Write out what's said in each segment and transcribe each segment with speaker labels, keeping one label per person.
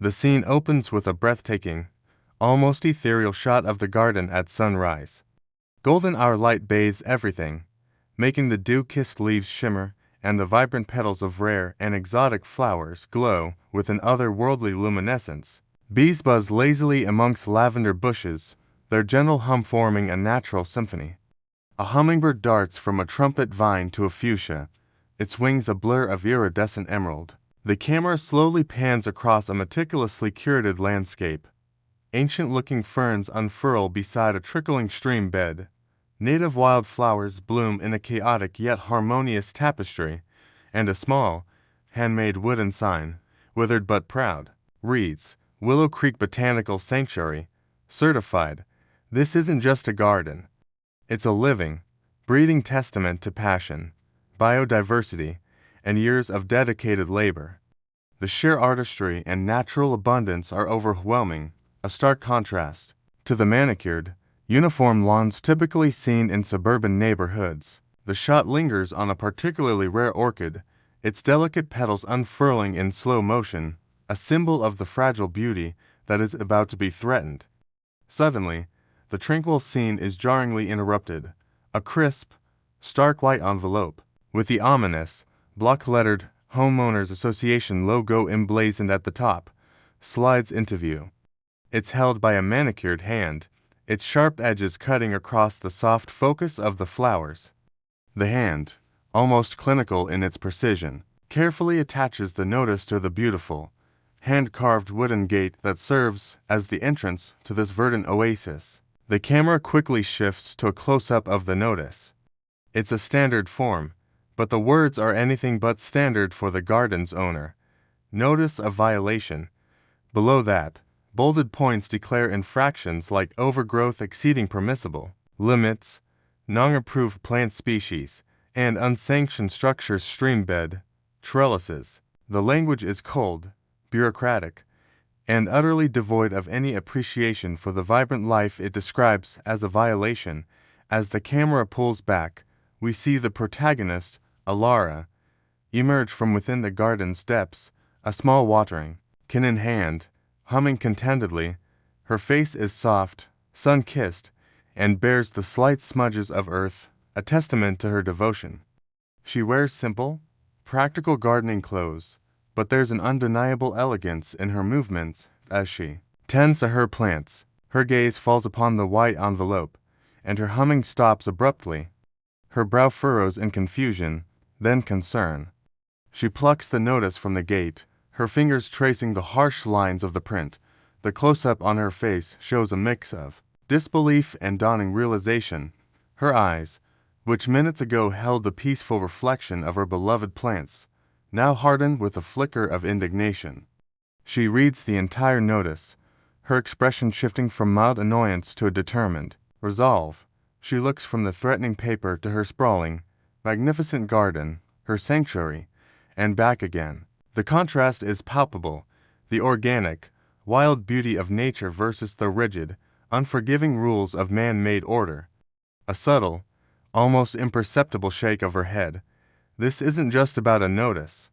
Speaker 1: The scene opens with a breathtaking, almost ethereal shot of the garden at sunrise. Golden hour light bathes everything, making the dew-kissed leaves shimmer and the vibrant petals of rare and exotic flowers glow with an otherworldly luminescence. Bees buzz lazily amongst lavender bushes, their gentle hum forming a natural symphony. A hummingbird darts from a trumpet vine to a fuchsia, its wings a blur of iridescent emerald. The camera slowly pans across a meticulously curated landscape. Ancient-looking ferns unfurl beside a trickling stream bed. Native wildflowers bloom in a chaotic yet harmonious tapestry, and a small, handmade wooden sign, withered but proud, reads, Willow Creek Botanical Sanctuary, certified. This isn't just a garden. It's a living, breathing testament to passion, biodiversity, and years of dedicated labor. The sheer artistry and natural abundance are overwhelming, a stark contrast to the manicured, uniform lawns typically seen in suburban neighborhoods. The shot lingers on a particularly rare orchid, its delicate petals unfurling in slow motion, a symbol of the fragile beauty that is about to be threatened. Suddenly, the tranquil scene is jarringly interrupted. A crisp, stark white envelope, with the ominous, block-lettered Homeowners Association logo emblazoned at the top, slides into view. It's held by a manicured hand, its sharp edges cutting across the soft focus of the flowers. The hand, almost clinical in its precision, carefully attaches the notice to the beautiful, hand-carved wooden gate that serves as the entrance to this verdant oasis. The camera quickly shifts to a close-up of the notice. It's a standard form, but the words are anything but standard for the garden's owner. Notice of violation. Below that, bolded points declare infractions like overgrowth exceeding permissible limits, non-approved plant species, and unsanctioned structures stream bed, trellises. The language is cold, bureaucratic, and utterly devoid of any appreciation for the vibrant life it describes as a violation. As the camera pulls back, we see the protagonist, Alara, emerge from within the garden's depths, a small watering can in hand, humming contentedly. Her face is soft, sun-kissed, and bears the slight smudges of earth, a testament to her devotion. She wears simple, practical gardening clothes, but there's an undeniable elegance in her movements as she tends to her plants. Her gaze falls upon the white envelope, and her humming stops abruptly. Her brow furrows in confusion, then concern. She plucks the notice from the gate, her fingers tracing the harsh lines of the print. The close-up on her face shows a mix of disbelief and dawning realization. Her eyes, which minutes ago held the peaceful reflection of her beloved plants, now hardened with a flicker of indignation. She reads the entire notice, her expression shifting from mild annoyance to a determined resolve. She looks from the threatening paper to her sprawling, magnificent garden, her sanctuary, and back again. The contrast is palpable, the organic, wild beauty of nature versus the rigid, unforgiving rules of man-made order. A subtle, almost imperceptible shake of her head. This isn't just about a notice.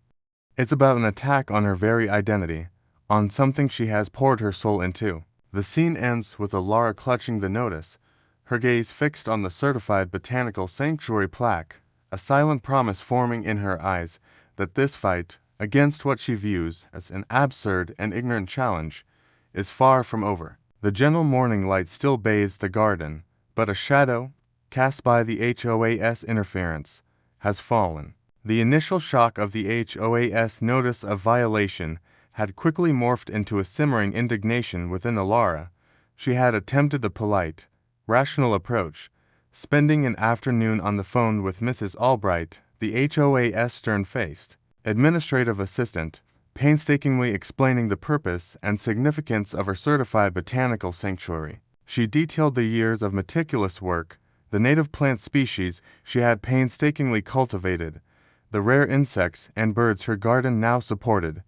Speaker 1: It's about an attack on her very identity, on something she has poured her soul into. The scene ends with Alara clutching the notice, her gaze fixed on the certified botanical sanctuary plaque, a silent promise forming in her eyes that this fight, against what she views as an absurd and ignorant challenge, is far from over. The gentle morning light still bathes the garden, but a shadow, cast by the HOA's interference, has fallen. The initial shock of the HOA's notice of violation had quickly morphed into a simmering indignation within Alara. She had attempted the polite, rational approach, spending an afternoon on the phone with Mrs. Albright, the HOA's stern-faced administrative assistant, painstakingly explaining the purpose and significance of her certified botanical sanctuary. She detailed the years of meticulous work, the native plant species she had painstakingly cultivated, the rare insects and birds her garden now supported,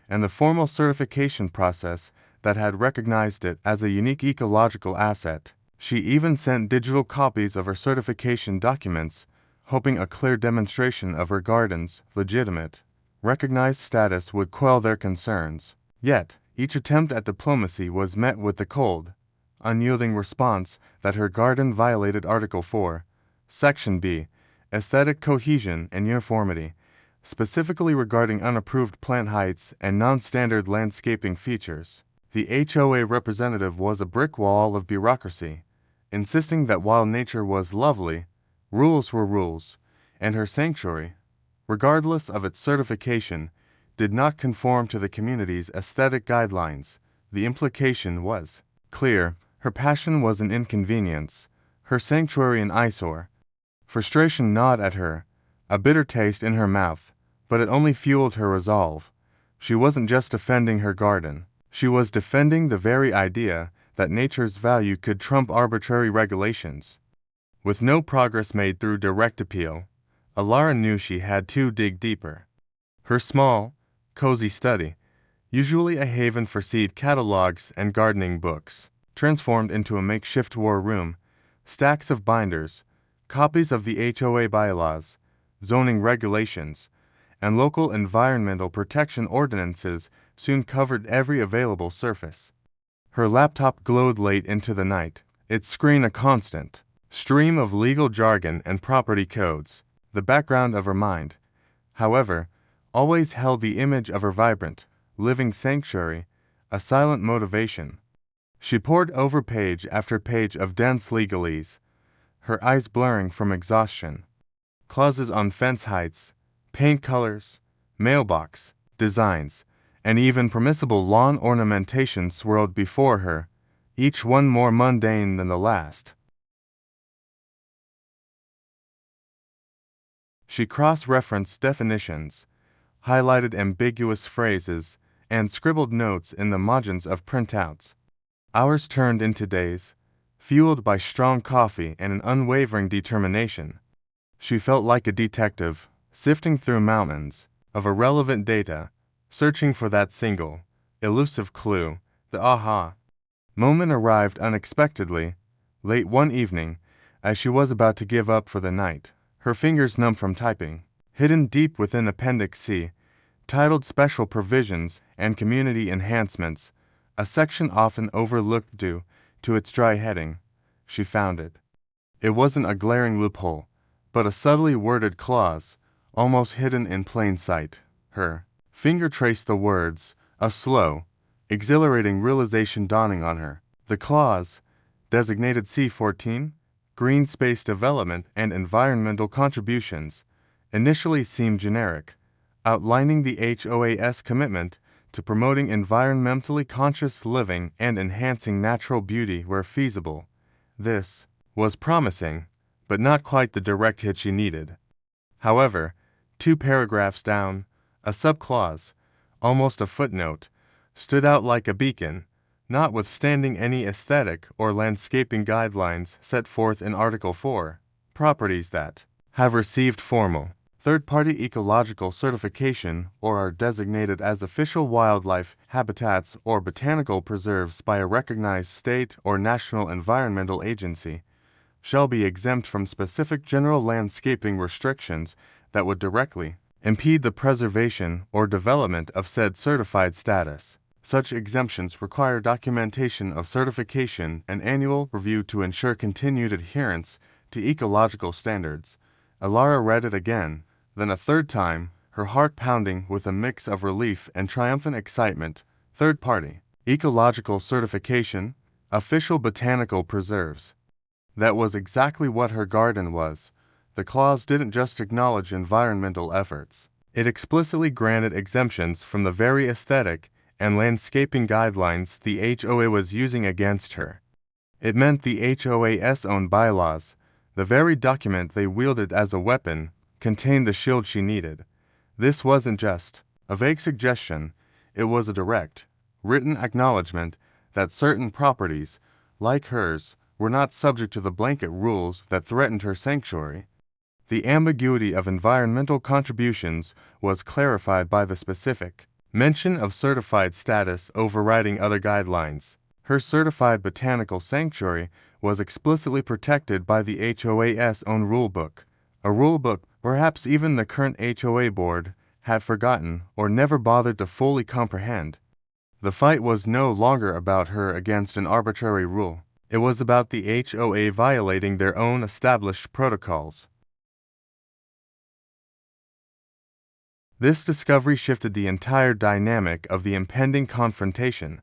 Speaker 1: and the formal certification process that had recognized it as a unique ecological asset. She even sent digital copies of her certification documents, hoping a clear demonstration of her garden's legitimate, recognized status would quell their concerns. Yet, Each attempt at diplomacy was met with the cold, unyielding response that her garden violated Article 4, Section B, Aesthetic Cohesion and Uniformity, specifically regarding unapproved plant heights and non-standard landscaping features. The HOA representative was a brick wall of bureaucracy, insisting that while nature was lovely, rules were rules, and her sanctuary, regardless of its certification, did not conform to the community's aesthetic guidelines. The implication was clear. Her passion was an inconvenience, her sanctuary an eyesore. Frustration gnawed at her, a bitter taste in her mouth, but it only fueled her resolve. She wasn't just defending her garden. She was defending the very idea that nature's value could trump arbitrary regulations. With no progress made through direct appeal, Alara knew she had to dig deeper. Her small, cozy study, usually a haven for seed catalogs and gardening books, transformed into a makeshift war room. Stacks of binders, copies of the HOA bylaws, zoning regulations, and local environmental protection ordinances soon covered every available surface. Her laptop glowed late into the night, its screen a constant stream of legal jargon and property codes. The background of her mind, however, always held the image of her vibrant, living sanctuary, a silent motivation. She pored over page after page of dense legalese, her eyes blurring from exhaustion. Clauses on fence heights, paint colors, mailbox designs, and even permissible lawn ornamentation swirled before her, each one more mundane than the last. She cross-referenced definitions, highlighted ambiguous phrases, and scribbled notes in the margins of printouts. Hours turned into days, fueled by strong coffee and an unwavering determination. She felt like a detective, sifting through mountains of irrelevant data, searching for that single, elusive clue. The aha moment arrived unexpectedly, late one evening, as she was about to give up for the night, her fingers numb from typing. Hidden deep within Appendix C, titled Special Provisions and Community Enhancements, a section often overlooked due to its dry heading, she found it. It wasn't a glaring loophole, but a subtly worded clause, almost hidden in plain sight. Her finger traced the words, a slow, exhilarating realization dawning on her. The clause, designated C14, Green Space Development and Environmental Contributions, initially seemed generic, outlining the HOA's commitment to promoting environmentally conscious living and enhancing natural beauty where feasible. This was promising, but not quite the direct hit she needed. However, 2 paragraphs down, a subclause, almost a footnote, stood out like a beacon, notwithstanding any aesthetic or landscaping guidelines set forth in Article 4. Properties that have received formal third-party ecological certification or are designated as official wildlife habitats or botanical preserves by a recognized state or national environmental agency shall be exempt from specific general landscaping restrictions that would directly impede the preservation or development of said certified status. Such exemptions require documentation of certification and annual review to ensure continued adherence to ecological standards. Alara read it again, then a third time, her heart pounding with a mix of relief and triumphant excitement. Third-party ecological certification, official botanical preserves. That was exactly what her garden was. The clause didn't just acknowledge environmental efforts. It explicitly granted exemptions from the very aesthetic and landscaping guidelines the HOA was using against her. It meant the HOA's own bylaws, the very document they wielded as a weapon, contained the shield she needed. This wasn't just a vague suggestion, it was a direct, written acknowledgement that certain properties, like hers, were not subject to the blanket rules that threatened her sanctuary. The ambiguity of environmental contributions was clarified by the specific mention of certified status overriding other guidelines. Her certified botanical sanctuary was explicitly protected by the HOA's own rulebook, a rulebook perhaps even the current HOA board had forgotten or never bothered to fully comprehend. The fight was no longer about her against an arbitrary rule. It was about the HOA violating their own established protocols. This discovery shifted the entire dynamic of the impending confrontation.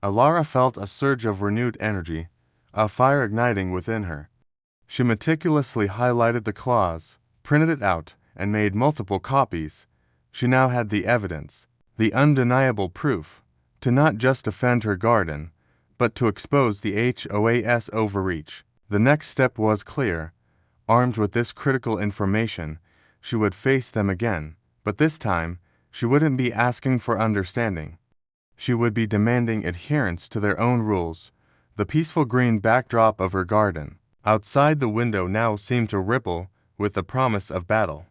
Speaker 1: Alara felt a surge of renewed energy, a fire igniting within her. She meticulously highlighted the clause, printed it out, and made multiple copies. She now had the evidence, the undeniable proof, to not just defend her garden, but to expose the HOA's overreach. The next step was clear. Armed with this critical information, she would face them again, but this time, she wouldn't be asking for understanding. She would be demanding adherence to their own rules. The peaceful green backdrop of her garden, outside the window, now seemed to ripple with the promise of battle.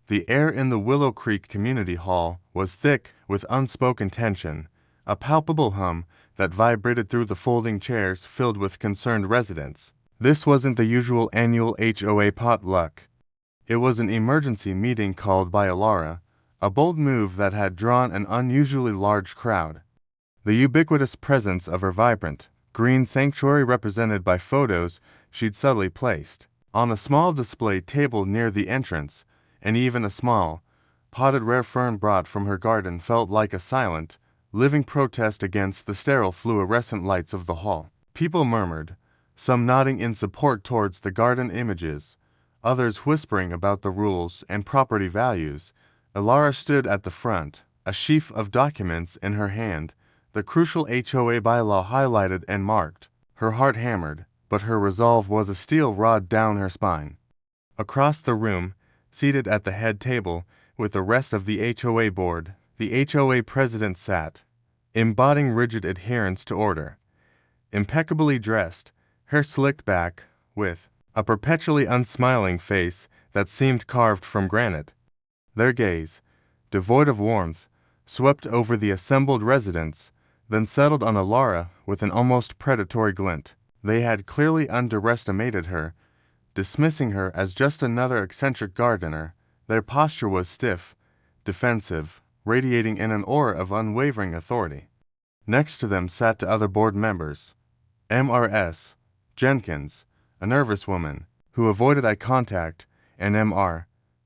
Speaker 1: The air in the Willow Creek Community Hall was thick with unspoken tension, a palpable hum that vibrated through the folding chairs filled with concerned residents. This wasn't the usual annual HOA potluck. It was an emergency meeting called by Alara, a bold move that had drawn an unusually large crowd. The ubiquitous presence of her vibrant, green sanctuary represented by photos she'd subtly placed on a small display table near the entrance, and even a small, potted rare fern brought from her garden felt like a silent, living protest against the sterile fluorescent lights of the hall. People murmured, some nodding in support towards the garden images, others whispering about the rules and property values. Alara stood at the front, a sheaf of documents in her hand, the crucial HOA bylaw highlighted and marked. Her heart hammered, but her resolve was a steel rod down her spine. Across the room, seated at the head table with the rest of the HOA board, the HOA president sat, embodying rigid adherence to order. Impeccably dressed, hair slicked back, with a perpetually unsmiling face that seemed carved from granite. Their gaze, devoid of warmth, swept over the assembled residents, then settled on Alara with an almost predatory glint. They had clearly underestimated her, dismissing her as just another eccentric gardener. Their posture was stiff, defensive, radiating in an aura of unwavering authority. Next to them sat the other board members. Mrs. Jenkins, a nervous woman, who avoided eye contact, and Mr.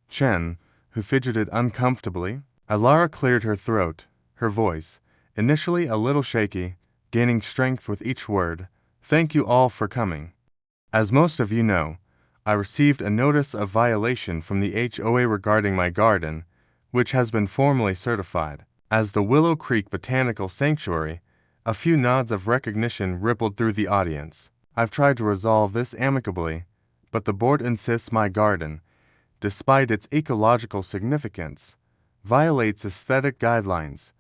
Speaker 1: Chen, who fidgeted uncomfortably. Alara cleared her throat, her voice, initially a little shaky, gaining strength with each word. Thank you all for coming. As most of you know, I received a notice of violation from the HOA regarding my garden, which has been formally certified as the Willow Creek Botanical Sanctuary. A few nods of recognition rippled through the audience. I've tried to resolve this amicably, but the board insists my garden, despite its ecological significance, violates aesthetic guidelines.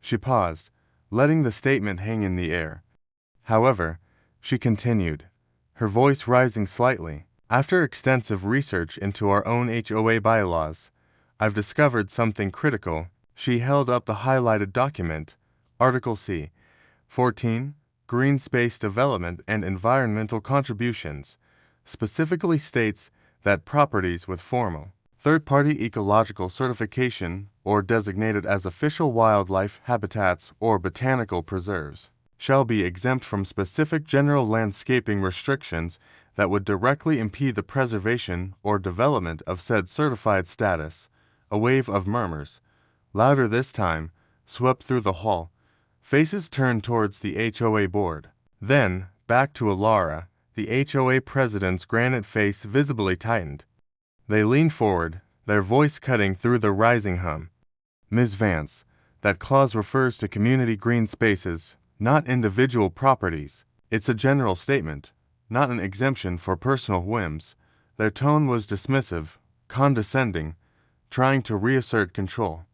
Speaker 1: She paused, letting the statement hang in the air. However, she continued, her voice rising slightly. After extensive research into our own HOA bylaws, I've discovered something critical. She held up the highlighted document, Article C, 14, Green Space Development and Environmental Contributions, specifically states that properties with formal, third-party ecological certification or designated as official wildlife habitats or botanical preserves shall be exempt from specific general landscaping restrictions that would directly impede the preservation or development of said certified status. A wave of murmurs, louder this time, swept through the hall. Faces turned towards the HOA board. Then, back to Alara, the HOA president's granite face visibly tightened. They leaned forward, their voice cutting through the rising hum. Ms. Vance, that clause refers to community green spaces, not individual properties. It's a general statement, not an exemption for personal whims. Their tone was dismissive, condescending, trying to reassert control.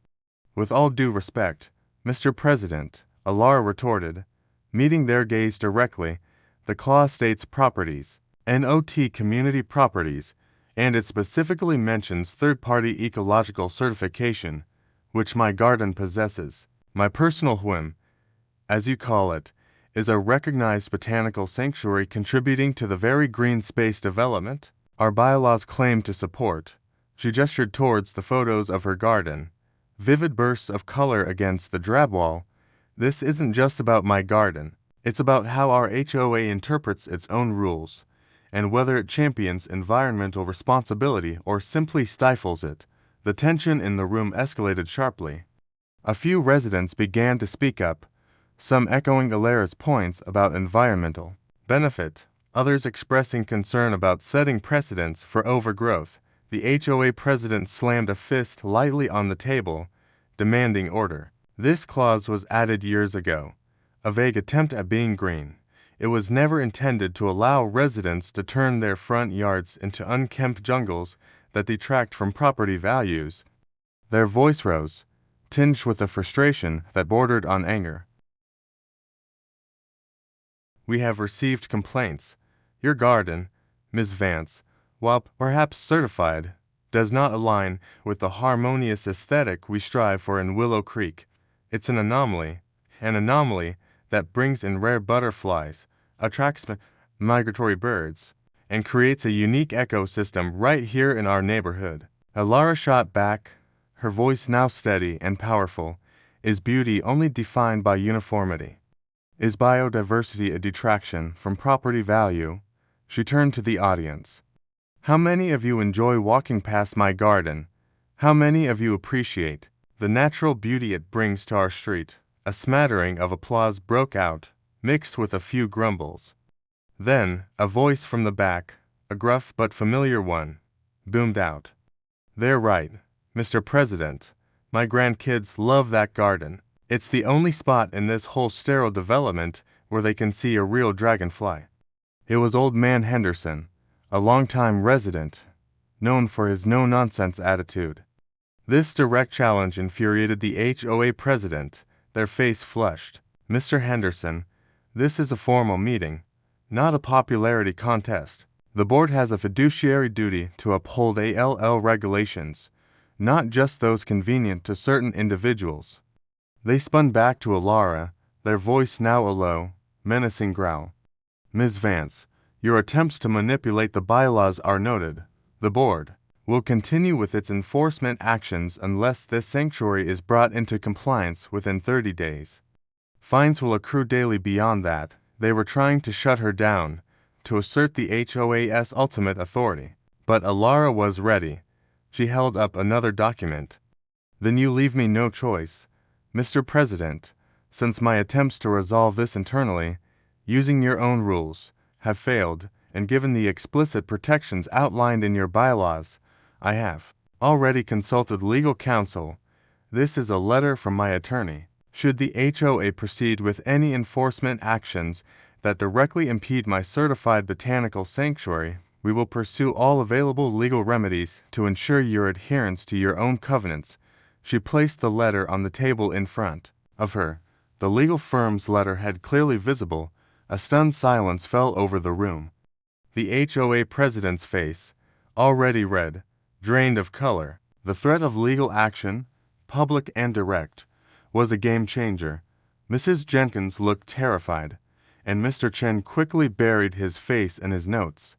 Speaker 1: With all due respect, Mr. President, Alara retorted, meeting their gaze directly, the clause states properties, not community properties, and it specifically mentions third-party ecological certification, which my garden possesses. My personal whim, as you call it, is a recognized botanical sanctuary contributing to the very green space development our bylaws claim to support. She gestured towards the photos of her garden, vivid bursts of color against the drab wall, This isn't just about my garden. It's about how our HOA interprets its own rules, and whether it champions environmental responsibility or simply stifles it. The tension in the room escalated sharply. A few residents began to speak up, some echoing Alara's points about environmental benefit, others expressing concern about setting precedents for overgrowth. The HOA president slammed a fist lightly on the table, demanding order. This clause was added years ago, a vague attempt at being green. It was never intended to allow residents to turn their front yards into unkempt jungles that detract from property values. Their voice rose, tinged with a frustration that bordered on anger. We have received complaints. Your garden, Ms. Vance, while perhaps certified, does not align with the harmonious aesthetic we strive for in Willow Creek. It's an anomaly that brings in rare butterflies, attracts migratory birds, and creates a unique ecosystem right here in our neighborhood. Alara shot back, her voice now steady and powerful. Is beauty only defined by uniformity? Is biodiversity a detraction from property value? She turned to the audience. How many of you enjoy walking past my garden? How many of you appreciate the natural beauty it brings to our street? A smattering of applause broke out, mixed with a few grumbles. Then, a voice from the back, a gruff but familiar one, boomed out. They're right, Mr. President. My grandkids love that garden. It's the only spot in this whole sterile development where they can see a real dragonfly. It was Old Man Henderson, a longtime resident, known for his no-nonsense attitude. This direct challenge infuriated the HOA president. Their face flushed. Mr. Henderson, this is a formal meeting, not a popularity contest. The board has a fiduciary duty to uphold ALL regulations, not just those convenient to certain individuals. They spun back to Alara, their voice now a low, menacing growl. Ms. Vance, your attempts to manipulate the bylaws are noted. The board will continue with its enforcement actions unless this sanctuary is brought into compliance within 30 days. Fines will accrue daily beyond that. They were trying to shut her down, to assert the HOA's ultimate authority. But Alara was ready. She held up another document. Then you leave me no choice, Mr. President, since my attempts to resolve this internally, using your own rules, have failed, and given the explicit protections outlined in your bylaws, I have already consulted legal counsel. This is a letter from my attorney. Should the HOA proceed with any enforcement actions that directly impede my certified botanical sanctuary, we will pursue all available legal remedies to ensure your adherence to your own covenants. She placed the letter on the table in front of her. The legal firm's letterhead clearly visible. A stunned silence fell over the room. The HOA president's face, already red, drained of color. The threat of legal action, public and direct, was a game changer. Mrs. Jenkins looked terrified, and Mr. Chen quickly buried his face in his notes.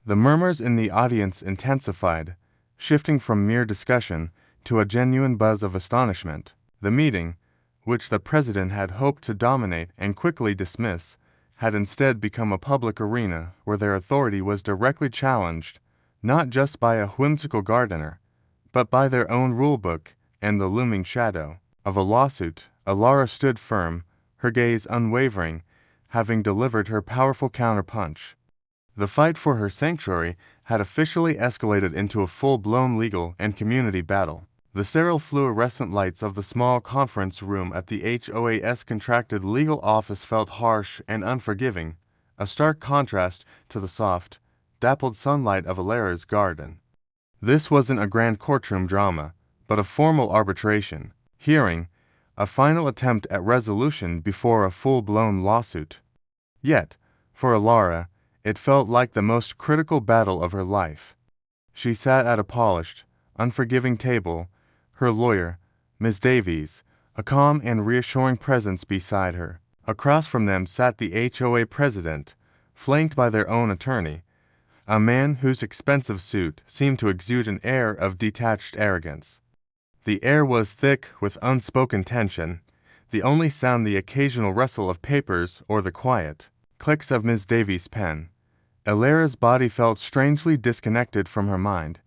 Speaker 1: The murmurs in the audience intensified, shifting from mere discussion to a genuine buzz of astonishment. The meeting, which the president had hoped to dominate and quickly dismiss, had instead become a public arena where their authority was directly challenged, not just by a whimsical gardener, but by their own rulebook and the looming shadow of a lawsuit. Alara stood firm, her gaze unwavering, having delivered her powerful counterpunch. The fight for her sanctuary had officially escalated into a full-blown legal and community battle. The sterile fluorescent lights of the small conference room at the HOA's contracted legal office felt harsh and unforgiving, a stark contrast to the soft, dappled sunlight of Alara's garden. This wasn't a grand courtroom drama, but a formal arbitration hearing, a final attempt at resolution before a full-blown lawsuit. Yet, for Alara, it felt like the most critical battle of her life. She sat at a polished, unforgiving table, her lawyer, Ms. Davies, a calm and reassuring presence beside her. Across from them sat the HOA president, flanked by their own attorney, a man whose expensive suit seemed to exude an air of detached arrogance. The air was thick with unspoken tension. the only sound the occasional rustle of papers or the quiet clicks of Miss Davies' pen. Alara's body felt strangely disconnected from her mind.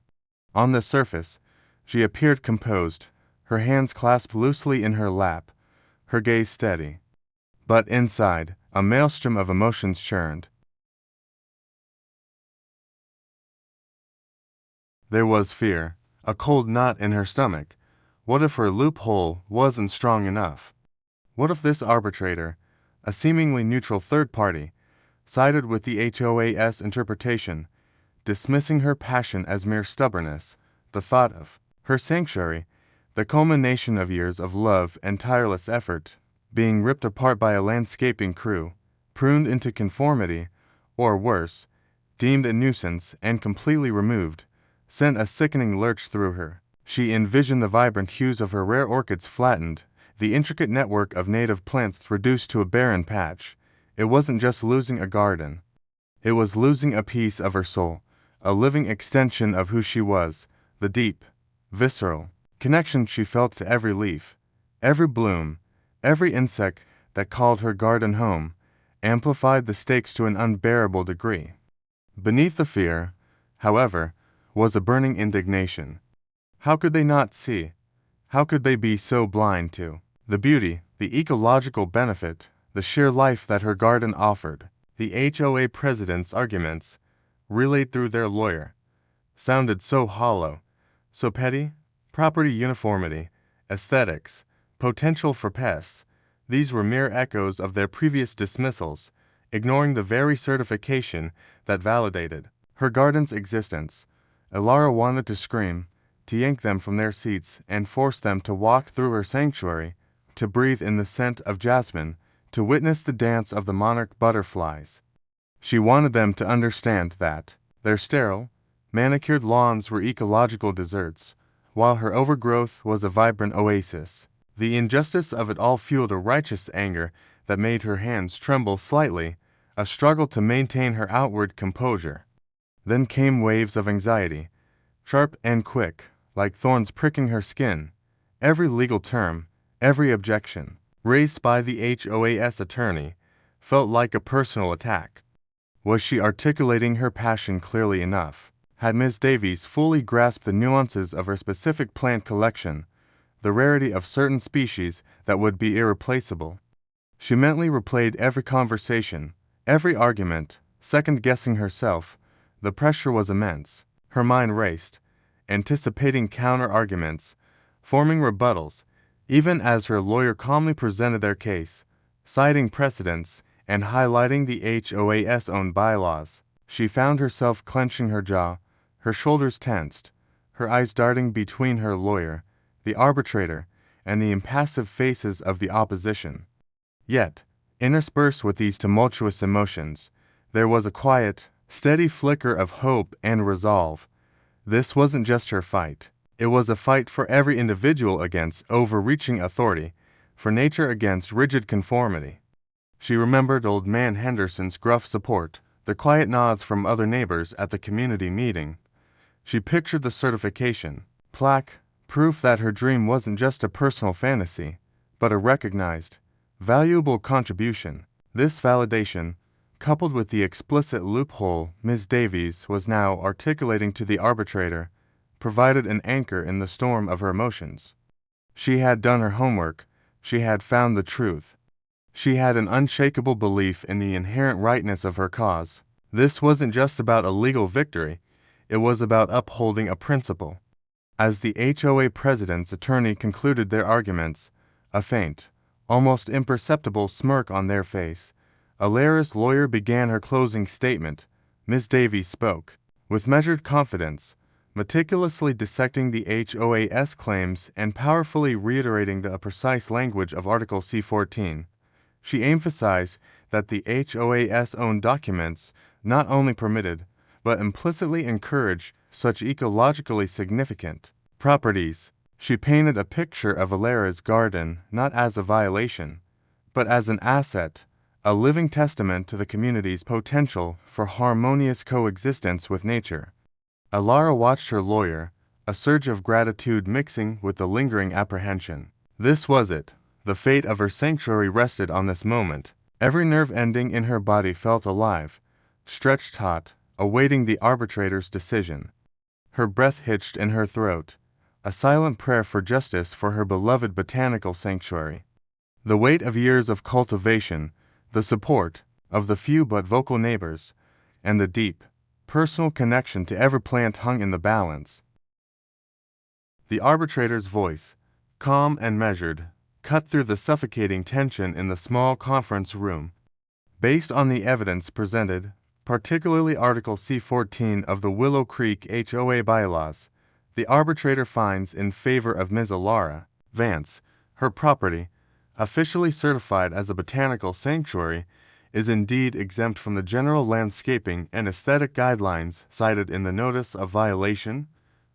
Speaker 1: On the surface, she appeared composed, her hands clasped loosely in her lap, her gaze steady. But inside, a maelstrom of emotions churned. There was fear, a cold knot in her stomach. What if her loophole wasn't strong enough? What if this arbitrator, a seemingly neutral third party, sided with the HOA's interpretation, dismissing her passion as mere stubbornness? The thought of her sanctuary, the culmination of years of love and tireless effort, being ripped apart by a landscaping crew, pruned into conformity, or worse, deemed a nuisance and completely removed, sent a sickening lurch through her. She envisioned the vibrant hues of her rare orchids flattened, the intricate network of native plants reduced to a barren patch. It wasn't just losing a garden. It was losing a piece of her soul, a living extension of who she was, the deep, visceral connection she felt to every leaf, every bloom, every insect that called her garden home, amplified the stakes to an unbearable degree. Beneath the fear, however, was a burning indignation. How could they not see? How could they be so blind to the beauty, the ecological benefit, the sheer life that her garden offered? The HOA president's arguments, relayed through their lawyer, sounded so hollow, so petty. Property uniformity, aesthetics, potential for pests, these were mere echoes of their previous dismissals, ignoring the very certification that validated her garden's existence. Alara wanted to scream, to yank them from their seats and force them to walk through her sanctuary, to breathe in the scent of jasmine, to witness the dance of the monarch butterflies. She wanted them to understand that their sterile, manicured lawns were ecological deserts, while her overgrowth was a vibrant oasis. The injustice of it all fueled a righteous anger that made her hands tremble slightly, a struggle to maintain her outward composure. Then came waves of anxiety, sharp and quick, like thorns pricking her skin. Every legal term, every objection, raised by the HOA's attorney, felt like a personal attack. Was she articulating her passion clearly enough? Had Miss Davies fully grasped the nuances of her specific plant collection, the rarity of certain species that would be irreplaceable? She mentally replayed every conversation, every argument, second-guessing herself. The pressure was immense. Her mind raced, anticipating counter-arguments, forming rebuttals, even as her lawyer calmly presented their case, citing precedents and highlighting the HOA's own bylaws. She found herself clenching her jaw, her shoulders tensed, her eyes darting between her lawyer, the arbitrator, and the impassive faces of the opposition. Yet, interspersed with these tumultuous emotions, there was a quiet, steady flicker of hope and resolve. This wasn't just her fight. It was a fight for every individual against overreaching authority, for nature against rigid conformity. She remembered Old Man Henderson's gruff support, the quiet nods from other neighbors at the community meeting. She pictured the certification, plaque, proof that her dream wasn't just a personal fantasy, but a recognized, valuable contribution. This validation, coupled with the explicit loophole Ms. Davies was now articulating to the arbitrator, provided an anchor in the storm of her emotions. She had done her homework. She had found the truth. She had an unshakable belief in the inherent rightness of her cause. This wasn't just about a legal victory. It was about upholding a principle. As the HOA president's attorney concluded their arguments, a faint, almost imperceptible smirk on their face, Alara's lawyer began her closing statement. Ms. Davies spoke, with measured confidence, meticulously dissecting the HOA's claims and powerfully reiterating the precise language of Article C-14. She emphasized that the HOA's own documents not only permitted, but implicitly encouraged such ecologically significant properties. She painted a picture of Alara's garden not as a violation, but as an asset, a living testament to the community's potential for harmonious coexistence with nature. Alara watched her lawyer, a surge of gratitude mixing with the lingering apprehension. This was it, The fate of her sanctuary rested on this moment. Every nerve ending in her body felt alive, stretched taut, awaiting the arbitrator's decision. Her breath hitched in her throat, a silent prayer for justice for her beloved botanical sanctuary. The weight of years of cultivation, the support of the few but vocal neighbors, and the deep, personal connection to every plant hung in the balance. The arbitrator's voice, calm and measured, cut through the suffocating tension in the small conference room. Based on the evidence presented, particularly Article C-14 of the Willow Creek HOA bylaws, the arbitrator finds in favor of Ms. Alara Vance. Her property, officially certified as a botanical sanctuary, is indeed exempt from the general landscaping and aesthetic guidelines cited in the Notice of Violation,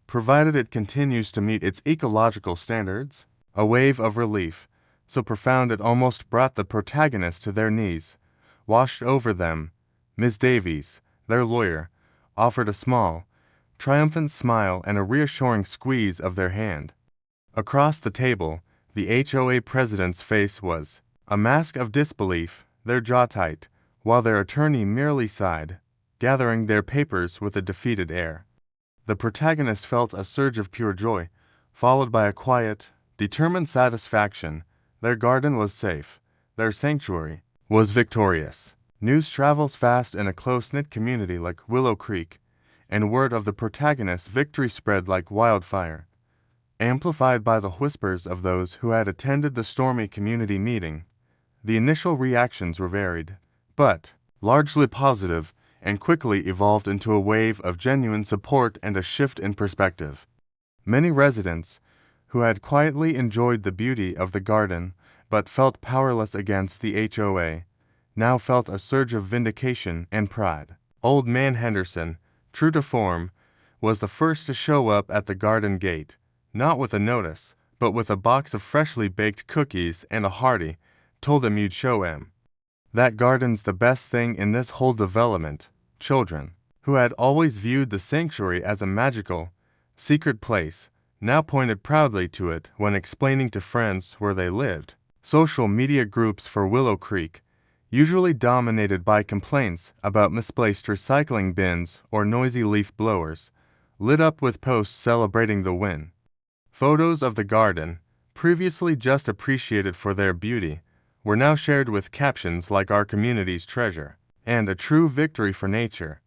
Speaker 1: provided it continues to meet its ecological standards. A wave of relief, so profound it almost brought the protagonist to their knees, washed over them. Ms. Davies, their lawyer, offered a small, triumphant smile and a reassuring squeeze of their hand. Across the table, the HOA president's face was a mask of disbelief, their jaw tight, while their attorney merely sighed, gathering their papers with a defeated air. The protagonist felt a surge of pure joy, followed by a quiet, determined satisfaction. Their garden was safe. Their sanctuary was victorious. News travels fast in a close-knit community like Willow Creek, and word of the protagonist's victory spread like wildfire, amplified by the whispers of those who had attended the stormy community meeting. The initial reactions were varied, but largely positive, and quickly evolved into a wave of genuine support and a shift in perspective. Many residents, who had quietly enjoyed the beauty of the garden but felt powerless against the HOA, now felt a surge of vindication and pride. Old Man Henderson, true to form, was the first to show up at the garden gate, not with a notice, but with a box of freshly baked cookies and a hearty, "Told him you'd show him. That garden's the best thing in this whole development." Children, who had always viewed the sanctuary as a magical, secret place, now pointed proudly to it when explaining to friends where they lived. Social media groups for Willow Creek, usually dominated by complaints about misplaced recycling bins or noisy leaf blowers, lit up with posts celebrating the win. Photos of the garden, previously just appreciated for their beauty, were now shared with captions like "Our community's treasure" and "A true victory for nature."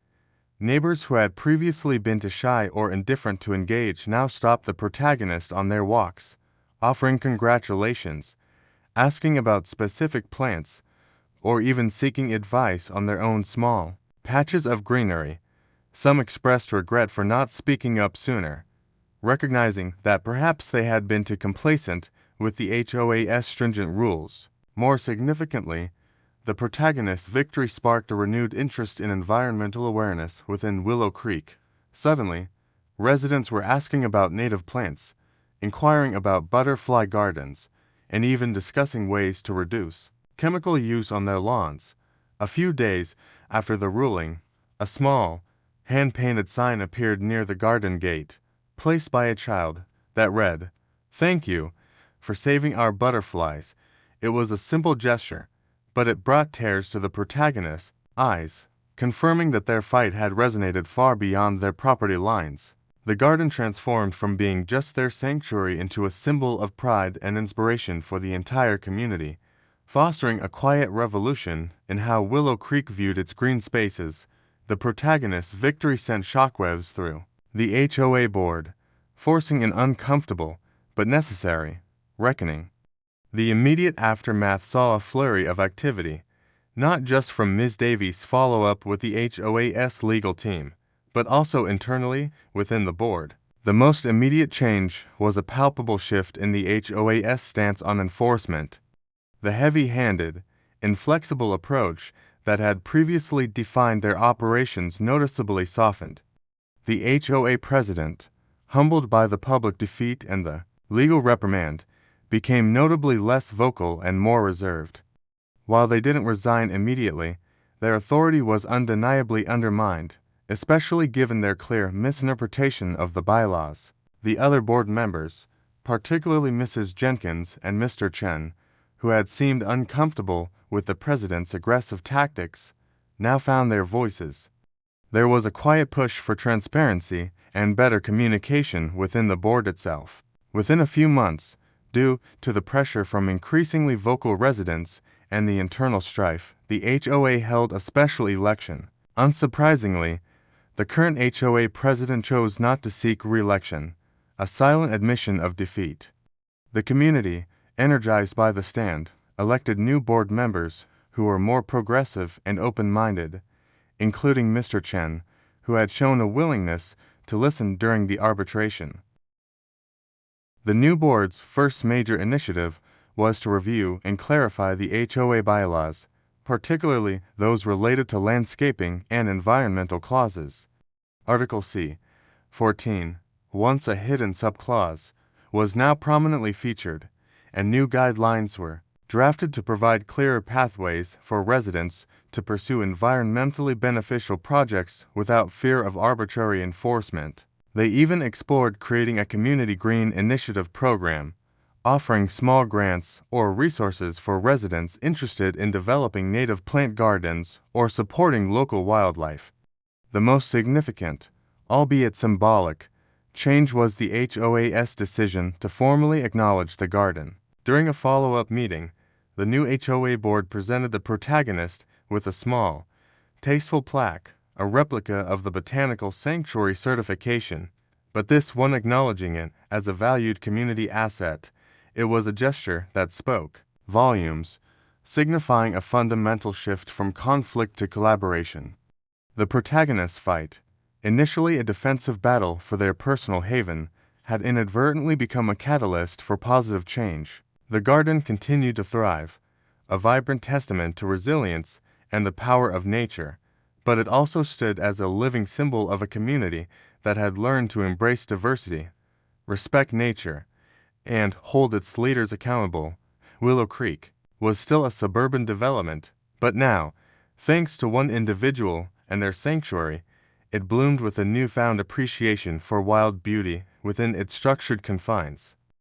Speaker 1: Neighbors who had previously been too shy or indifferent to engage now stopped the protagonist on their walks, offering congratulations, asking about specific plants, or even seeking advice on their own small patches of greenery. Some expressed regret for not speaking up sooner, recognizing that perhaps they had been too complacent with the HOA's stringent rules. More significantly, the protagonist's victory sparked a renewed interest in environmental awareness within Willow Creek. Suddenly, residents were asking about native plants, inquiring about butterfly gardens, and even discussing ways to reduce chemical use on their lawns. A few days after the ruling, a small, hand-painted sign appeared near the garden gate, placed by a child, that read, "Thank you for saving our butterflies." It was a simple gesture, but it brought tears to the protagonist's eyes, confirming that their fight had resonated far beyond their property lines. The garden transformed from being just their sanctuary into a symbol of pride and inspiration for the entire community, fostering a quiet revolution in how Willow Creek viewed its green spaces. The protagonist's victory sent shockwaves through the HOA board, forcing an uncomfortable, but necessary, reckoning. The immediate aftermath saw a flurry of activity, not just from Ms. Davies' follow-up with the HOA's legal team, but also internally within the board. The most immediate change was a palpable shift in the HOA's stance on enforcement. The heavy-handed, inflexible approach that had previously defined their operations noticeably softened. The HOA president, humbled by the public defeat and the legal reprimand, became notably less vocal and more reserved. While they didn't resign immediately, their authority was undeniably undermined, especially given their clear misinterpretation of the bylaws. The other board members, particularly Mrs. Jenkins and Mr. Chen, who had seemed uncomfortable with the president's aggressive tactics, now found their voices. There was a quiet push for transparency and better communication within the board itself. Within a few months, due to the pressure from increasingly vocal residents and the internal strife, the HOA held a special election. Unsurprisingly, the current HOA president chose not to seek re-election, a silent admission of defeat. The community, energized by the stand, elected new board members who were more progressive and open-minded, including Mr. Chen, who had shown a willingness to listen during the arbitration. The new board's first major initiative was to review and clarify the HOA bylaws, particularly those related to landscaping and environmental clauses. Article C, 14, once a hidden subclause, was now prominently featured, and new guidelines were drafted to provide clearer pathways for residents to pursue environmentally beneficial projects without fear of arbitrary enforcement. They even explored creating a community green initiative program, offering small grants or resources for residents interested in developing native plant gardens or supporting local wildlife. The most significant, albeit symbolic, change was the HOA's decision to formally acknowledge the garden. During a follow-up meeting, the new HOA board presented the protagonist with a small, tasteful plaque, a replica of the Botanical Sanctuary certification, but this one acknowledging it as a valued community asset. It was a gesture that spoke volumes, signifying a fundamental shift from conflict to collaboration. The protagonists' fight, initially a defensive battle for their personal haven, had inadvertently become a catalyst for positive change. The garden continued to thrive, a vibrant testament to resilience and the power of nature, but it also stood as a living symbol of a community that had learned to embrace diversity, respect nature, and hold its leaders accountable. Willow Creek was still a suburban development, but now, thanks to one individual and their sanctuary, it bloomed with a newfound appreciation for wild beauty within its structured confines.